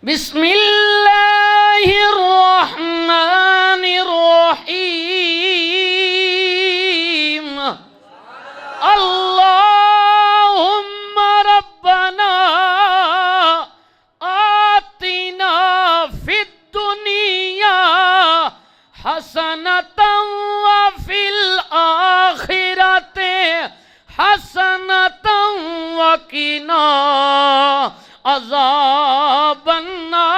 بسم اللہ الرحمن الرحیم اللہم ربنا آتنا فی الدنیا حسنۃ وفی الآخرۃ حسنۃ وقنا عذاب النار۔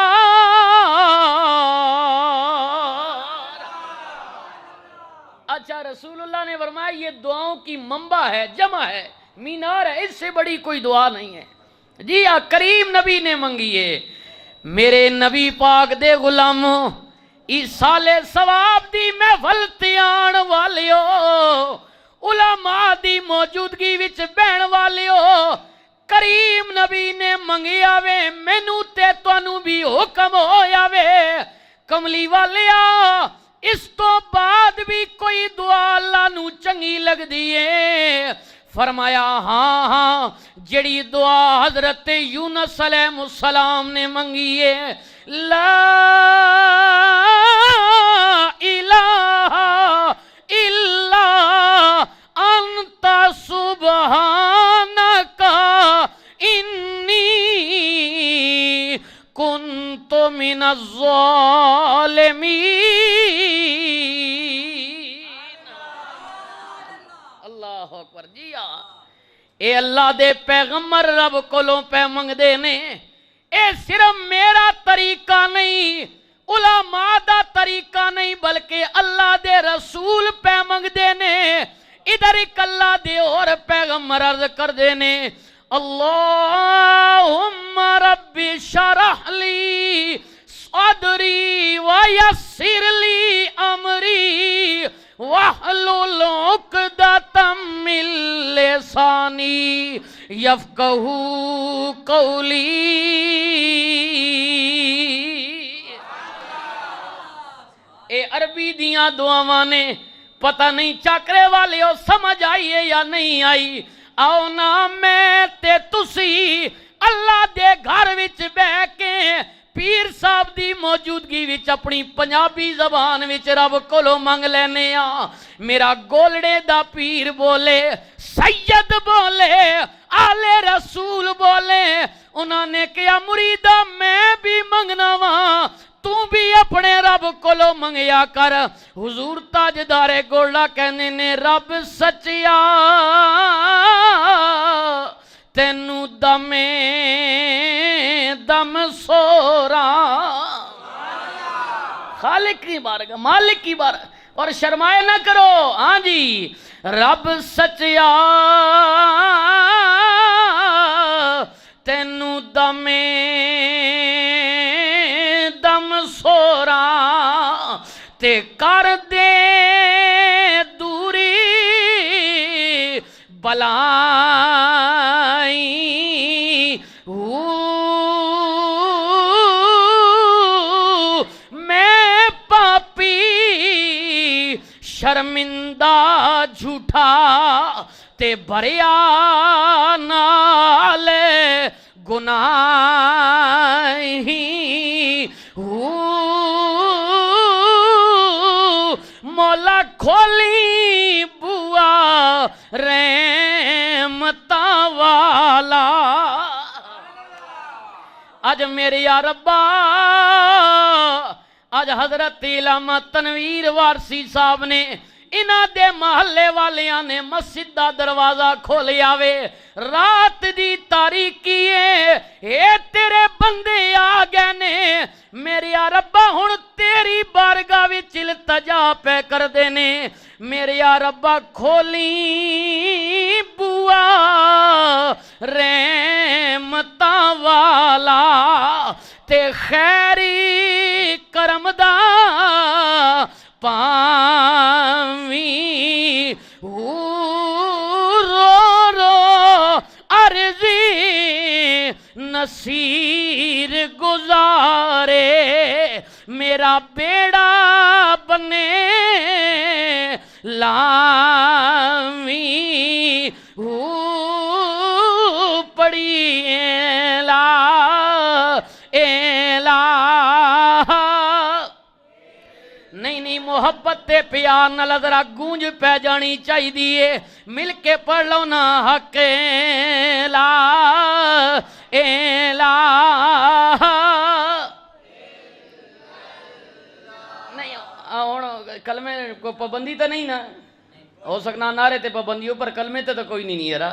اچھا، رسول اللہ نے فرمایا یہ دعاؤں کی منبع ہے، جمع ہے، مینار ہے، اس سے بڑی کوئی دعا نہیں ہے۔ جی کریم نبی نے منگی ہے، میرے نبی پاک دے غلاموں، ایصال ثواب دی محفل تے آن والیو، علماء دی موجودگی وچ بہن والیو، کریم نبی نے منگیا وے، مینو تے تانوں بھی حکم ہویا وے، کملی والیا اس تو بعد بھی کوئی دعا اللہ نو چنگی لگ دیئے؟ فرمایا ہاں ہاں، جڑی دعا حضرت یونس علیہ السلام نے منگی ہے، لا الہ الا انت سبحانک انی کنت من الظالمین۔ اللہ اکبر۔ جی اے اللہ دے پیغمبر رب کولوں پہ منگ دے نے، اے صرف میرا طریقہ نہیں، علماء دا طریقہ نہیں، بلکہ اللہ دے رسول پہ منگ دے نے۔ ادھر ایک اللہ دے اور پیغمبر عرض کر دے نے، اللہم رب شرح لی صدری ویسر لی امری واحلل عقدۃ من لسانی یفقہوا قولی۔ اے عربی دیاں دعاواں نے، پتہ نہیں چاکرے والے ہو سمجھ آئی ہے یا نہیں آئی؟ آؤ نا میں تے تسی اللہ دے گھر وچ بہ کے پیر صاحب دی موجودگی وچ اپنی پنجابی زبان وچ رب کولو منگ لینے آ۔ میرا گولڑے دا پیر بولے، سید بولے، آل رسول بولے، انہوں نے کہا مریدہ میں بھی منگنا وہاں، تو بھی اپنے رب کولو منگیا کر۔ حضور تاجدار گولڑا کہنے نے، رب سچیا تینو دم سورا، خالق کی بارگاہ، مالک کی بارگاہ، اور شرمائے نہ کرو۔ ہاں جی، رب سچیا تینو دم سورا تے کر دے دوری بلائی، میں پاپی شرمندہ جھوٹا تے بھریا نال گناہی، مولا کھولی بوا رحمتاں والا۔ آج میرے یا ربا، آج حضرت علامہ تنویر وارسی صاحب نے، انہاں دے محلے والیاں نے مسجد دا دروازہ کھولیا وے، رات دی تاریکی ہے، اے تیرے بندے آ گئے نے، میرے یا ربا ہن تیری بارگاہ وچ التجا پہ کر دینے، میرے یا ربا کھولی بوا رحمتاں والا تے خیری کرم دا پاویں، رو رو عرضی نصیر گزارے، میرا بیڑا بنے لاویں، پڑی لا ਮੁਹੱਬਤ ਤੇ ਪਿਆਰ ਨਾਲ ਜ਼ਰਾ ਗੂੰਜ ਪੈ ਜਾਣੀ ਚਾਹੀਦੀ ਏ। ਮਿਲ ਕੇ ਪੜ ਲਓ ਨਾ ਹੱਕ ਲਾ ਲਾ ਨਹੀਂ ਹੁਣ ਕਲਮੇ ਕੋਈ ਪਾਬੰਦੀ ਤਾਂ ਨਹੀਂ ਨਾ ਹੋ ਸਕਣਾ ਨਾਰੇ ਤੇ ਪਾਬੰਦੀ ਹੋ ਪਰ ਕਲਮੇ ਤੇ ਤਾਂ ਕੋਈ ਨਹੀਂ ਯਾਰਾ।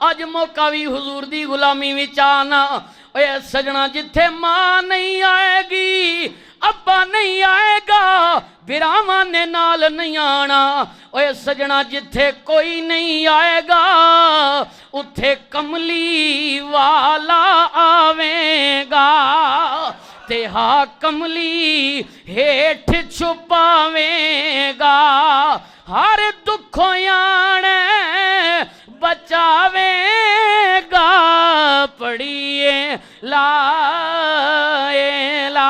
اج موقع بھی حضور دی غلامی وچ آنا اے سجنا جتھے ماں نہیں آئے گی ابا نہیں آئے گا براواں نے نال نہیں آنا اے سجنا جتھے کوئی نہیں آئے گا اتھے کملی والا آوے گا تے ہاں کملی ہیٹھ چھپاوے گا ہر دکھوں یانے بچاوے گا پڑھیے لا الہ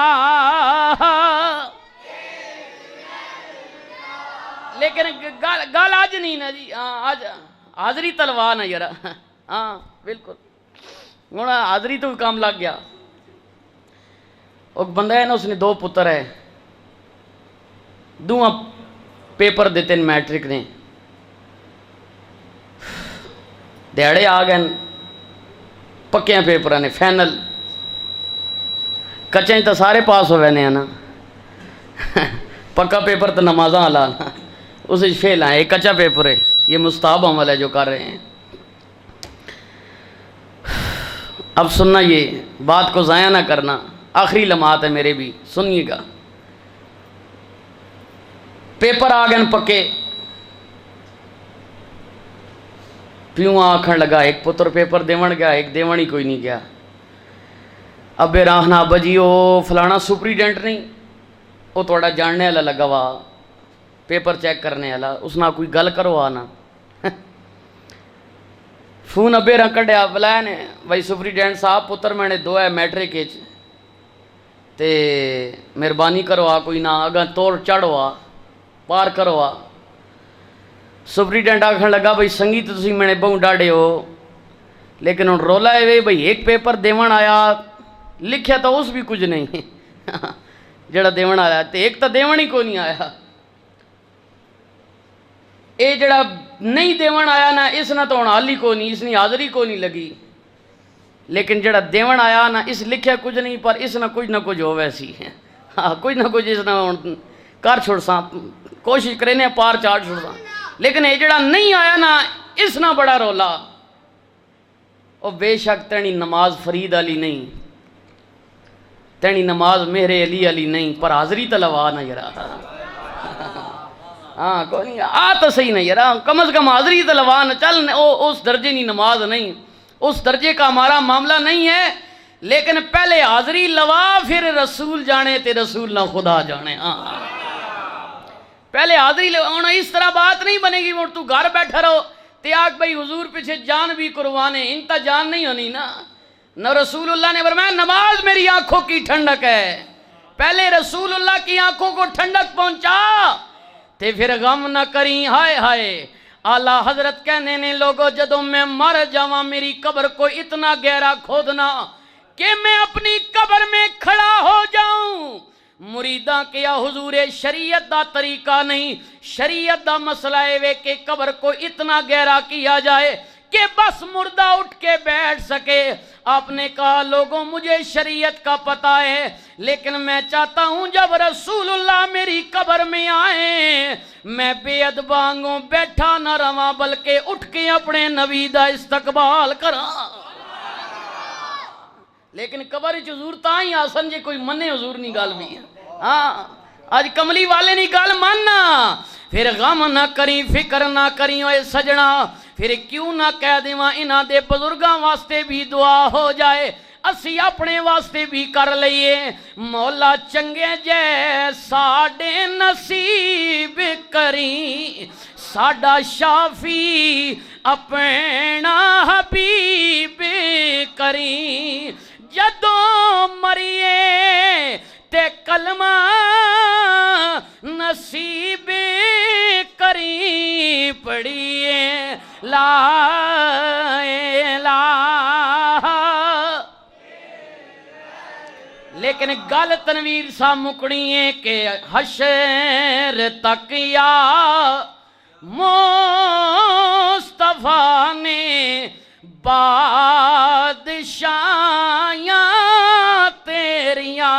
لیکن گل آج نہیں نا جی آج حاضری تلوا نا یار ہاں بالکل ہوں حاضری تو کام لگ گیا ایک بندہ ہے نا اس نے 2 پتر ہے دونوں پیپر دیتے ہیں میٹرک نے دیہڑے آ گئے پکیاں پیپر نے فائنل کچے تو سارے پاس ہوئے نے نا پکا پیپر تو نمازاں والا نا اس فیل آئے ایک کچا پیپر ہے یہ مستحب عمل ہے جو کر رہے ہیں اب سننا یہ بات کو ضائع نہ کرنا آخری لمحات ہے میرے بھی سنیے گا پیپر آ گئے پکے پیوں آکھن لگا ایک پتر پیپر دیون گیا ایک دیون ہی کوئی نہیں گیا ابے راہنا ابا جی وہ فلانا سپریڈنٹ نہیں وہ تھوڑا جاننے والا لگا وا پیپر چیک کرنے والا اس نہ کوئی گل کرو آنا فون ابے رہا کڈیا بلایا نے بھائی سپریڈنٹ صاحب پتر میں نے 2 ہے میٹرک تے مہربانی کرو آ کوئی نہ اگاں توڑ چڑھو آ پار کرو آ سپریڈنٹ آکھن لگا بھائی سنگی تو تسی میں نے بہوں ڈاڑے ہو لیکن ہن رولا ہے وے بھائی ایک پیپر دیون آیا لکھیا تو اس بھی کچھ نہیں جڑا دیون آیا تے ایک تو دیون ہی کو نہیں آیا اے جڑا نہیں دیون آیا نا اس نہ تو ہن حال ہی کو نہیں اس نے حاضری کو نہیں لگی لیکن جڑا دیون آیا نا اس لکھیا کچھ نہیں پر اس نہ کچھ ہو ویسی ہاں کچھ نہ کچھ اس نہ کر چھوڑ ساں کوشش کرے نے پار چاڑ چھوڑ ساں لیکن یہ جڑا نہیں آیا نا اس نہ بڑا رولا او بے شک تینی نماز فرید علی نہیں تینی نماز مہر علی علی نہیں پر حاضری تلوا نہ یرا ہاں کوئی نہیں آ تو صحیح نہیں یرا کم از کم حاضری تلوا نہ چل اس درجے نہیں نماز نہیں اس درجے کا ہمارا معاملہ نہیں ہے لیکن پہلے حاضری لوا پھر رسول جانے تے رسول نہ خدا جانے ہاں پہلے حاضری لوا اس طرح بات نہیں بنے گی وہ تو گھر بیٹھا رہو تے آگ بھائی حضور پیچھے جان بھی قربانے انتا جان نہیں ہونی نا نہ رسول اللہ نے فرمایا نماز میری آنکھوں کی ٹھنڈک ہے پہلے رسول اللہ کی آنکھوں کو ٹھنڈک پہنچا تے پھر غم نہ کریں ہائے ہائے اعلیٰ حضرت کہنے نے لوگوں جدوں میں مر جاواں میری قبر کو اتنا گہرا کھودنا کہ میں اپنی قبر میں کھڑا ہو جاؤں مریداں کیا حضور شریعت دا طریقہ نہیں شریعت دا مسئلہ ہے کہ قبر کو اتنا گہرا کیا جائے کہ بس مردہ اٹھ کے بیٹھ سکے آپ نے کہا لوگوں مجھے شریعت کا پتہ ہے لیکن میں چاہتا ہوں جب رسول اللہ میری قبر میں آئیں میں بے ادبانگوں بیٹھا نہ رواں بلکہ اٹھ کے اپنے نبی دا استقبال کراں لیکن قبر حضور تاں ہی آسن جے کوئی منے حضور نہیں گال بھی ہاں آج کملی والے نہیں گال ماننا پھر غم نہ کریں فکر نہ کریں اے سجنا پھر کیوں نہ کہہ دیواں انہاں دے بزرگاں واسطے بھی دعا ہو جائے اسی اپنے واسطے بھی کر لئیے مولا چنگے جے ساڈے نصیب کریں ساڈا شافی اپنا حبیب کریں جدوں مریے تے کلمہ نصیب کریں پڑھیے لا الہ لیکن گل تنویر سا مکڑی ہے کہ حشر تک یا مصطفیٰ نے بادشاہیاں تیریاں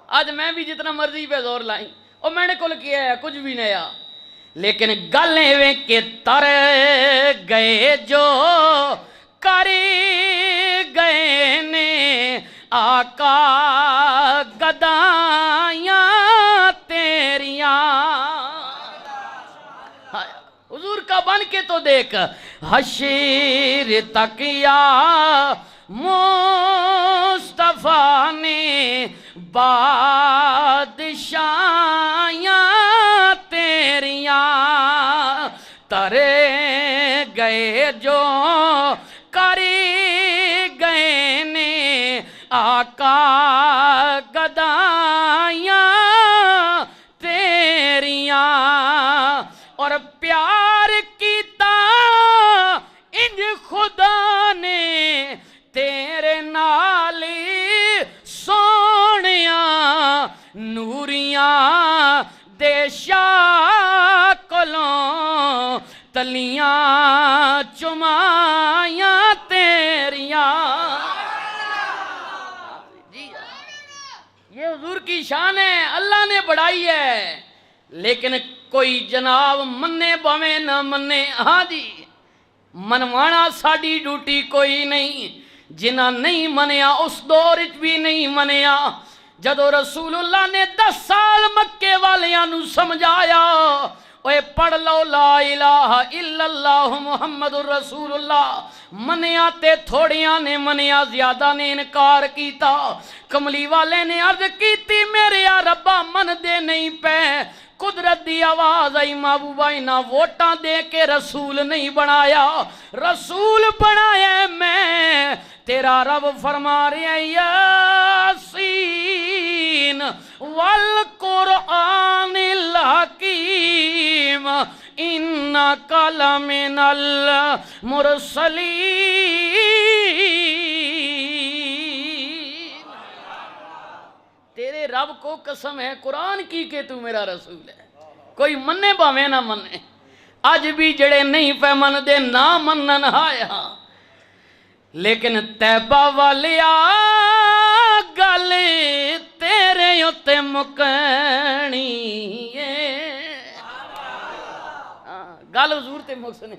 آج میں بھی جتنا مرضی پہ زور لائیں اور میں نے کل کیا ہے کچھ بھی نیا لیکن گل ایویں کہ تر گئے جو کر گئے نے آقا گدائیاں تیریاں. حضور کا بن کے تو دیکھ حشر تک یا مصطفیٰ نے بادشاہیاں تیریاں ترے گئے جو کر گئے نے آقا گدائیاں تیریاں. اور پیار کیتا انج خدا نے تیرے نالی سونیاں نوریاں دے شاہ کولوں تلیاں چمائیاں تیریاں. یہ حضور کی شان ہے، اللہ نے بڑھائی ہے. لیکن کوئی جناب منے بھویں نہ منے، ہاں جی منوانا ساڑی ڈیوٹی کوئی نہیں. جنہ نہیں منیا اس دور بھی نہیں منیا. جدو رسول اللہ نے 10 سال مکے والیاں نو سمجھایا اوے پڑھ لو لا الہ الا اللہ محمد الرسول اللہ، منیا تے تھوڑیاں نے منیا، زیادہ نے انکار کیتا. کملی والے نے عرض کیتی میرے یا ربا من دے نہیں پے. قدرت دی آواز آئی محبوبہ نہ ووٹاں دے کے رسول نہیں بنایا، رسول بنایا میں تیرا رب. فرما رہے یاسین والقرآن الحکیم انک لمن المرسلین. تیرے رب کو قسم ہے قرآن کی کہ تو میرا رسول ہے. کوئی منے باویں نہ منے، اج بھی جڑے نہیں پہ من دے نہ منن آیا. لیکن طیبہ والیا گل تیرے اتے مکنی ہے، گل حضور تے مکسنے